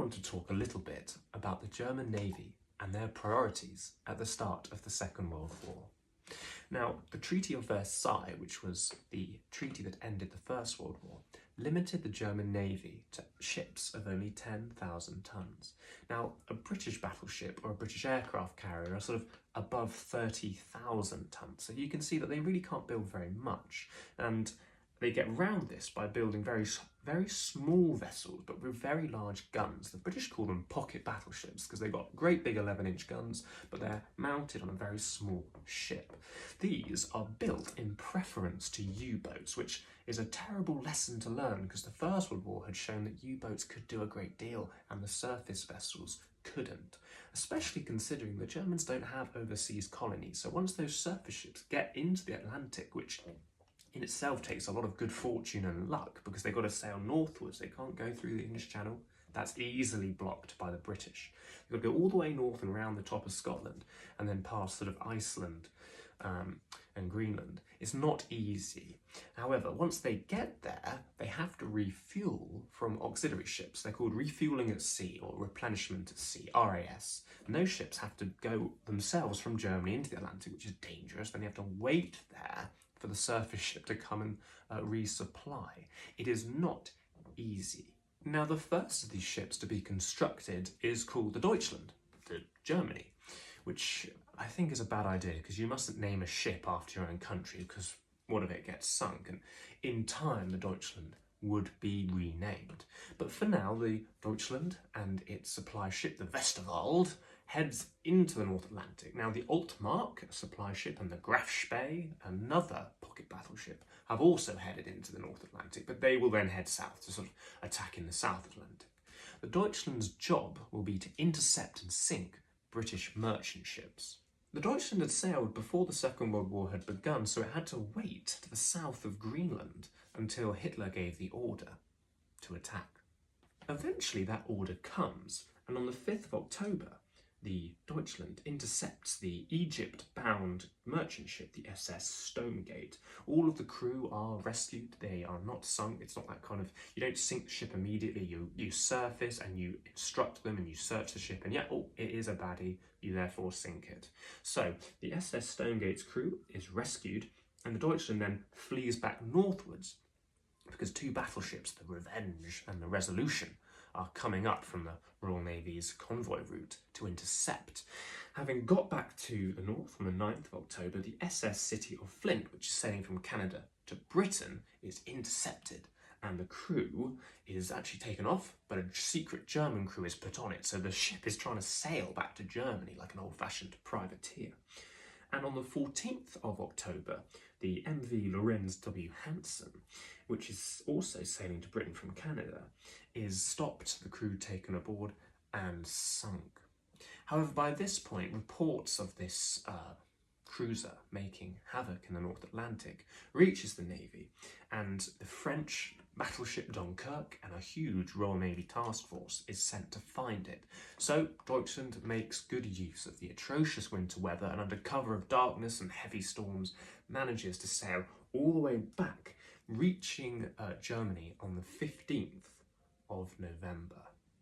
want to talk a little bit about the German Navy and their priorities at the start of the Second World War. Now, the Treaty of Versailles, which was the treaty that ended the First World War, limited the German Navy to ships of only 10,000 tons. Now, a British battleship or a British aircraft carrier are sort of above 30,000 tons, so you can see that they really can't build very much, and they get around this by building very small vessels, but with very large guns. The British call them pocket battleships because they've got great big 11-inch guns, but they're mounted on a very small ship. These are built in preference to U-boats, which is a terrible lesson to learn because the First World War had shown that U-boats could do a great deal and the surface vessels couldn't, especially considering the Germans don't have overseas colonies. So once those surface ships get into the Atlantic, which in itself takes a lot of good fortune and luck because they've got to sail northwards, they can't go through the English Channel. That's easily blocked by the British. They've got to go all the way north and around the top of Scotland and then past sort of Iceland and Greenland. It's not easy. However, once they get there, they have to refuel from auxiliary ships. They're called refueling at sea or replenishment at sea, RAS. And those ships have to go themselves from Germany into the Atlantic, which is dangerous. Then you have to wait there for the surface ship to come and resupply. It is not easy. Now, the first of these ships to be constructed is called the Deutschland, the Germany, which I think is a bad idea because you mustn't name a ship after your own country because what if it gets sunk? And in time, the Deutschland would be renamed. But for now, the Deutschland and its supply ship, the Westerwald, heads into the North Atlantic. Now, the Altmark, a supply ship, and the Graf Spee, another pocket battleship, have also headed into the North Atlantic, but they will then head south to sort of attack in the South Atlantic. The Deutschland's job will be to intercept and sink British merchant ships. The Deutschland had sailed before the Second World War had begun, so it had to wait to the south of Greenland until Hitler gave the order to attack. Eventually that order comes, and on the 5th of October, the Deutschland intercepts the Egypt-bound merchant ship, the SS Stonegate. All of the crew are rescued. They are not sunk. It's not that kind of, you don't sink the ship immediately. You surface and you instruct them and you search the ship and yeah, oh, it is a baddie. You therefore sink it. So the SS Stonegate's crew is rescued and the Deutschland then flees back northwards because two battleships, the Revenge and the Resolution, are coming up from the Royal Navy's convoy route to intercept. Having got back to the north on the 9th of October, the SS City of Flint, which is sailing from Canada to Britain, is intercepted and the crew is actually taken off, but a secret German crew is put on it, so the ship is trying to sail back to Germany like an old-fashioned privateer. And on the 14th of October, the MV Lorenz W. Hansen, which is also sailing to Britain from Canada, is stopped, the crew taken aboard and sunk. However, by this point, reports of this cruiser making havoc in the North Atlantic reaches the Navy, and the French battleship Dunkirk and a huge Royal Navy task force is sent to find it. So Deutschland makes good use of the atrocious winter weather and under cover of darkness and heavy storms manages to sail all the way back, reaching Germany on the 15th of November.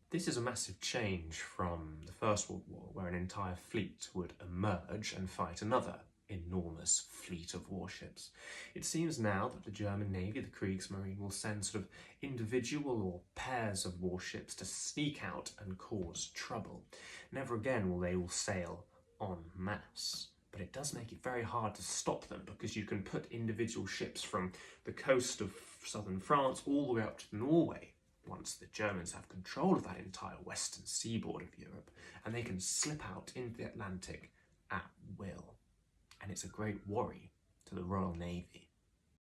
This is a massive change from the First World War, where an entire fleet would emerge and fight another enormous fleet of warships. It seems now that the German Navy, the Kriegsmarine, will send sort of individual or pairs of warships to sneak out and cause trouble. Never again will they all sail en masse. But it does make it very hard to stop them because you can put individual ships from the coast of southern France all the way up to Norway once the Germans have control of that entire western seaboard of Europe, and they can slip out into the Atlantic at will. And it's a great worry to the Royal Navy.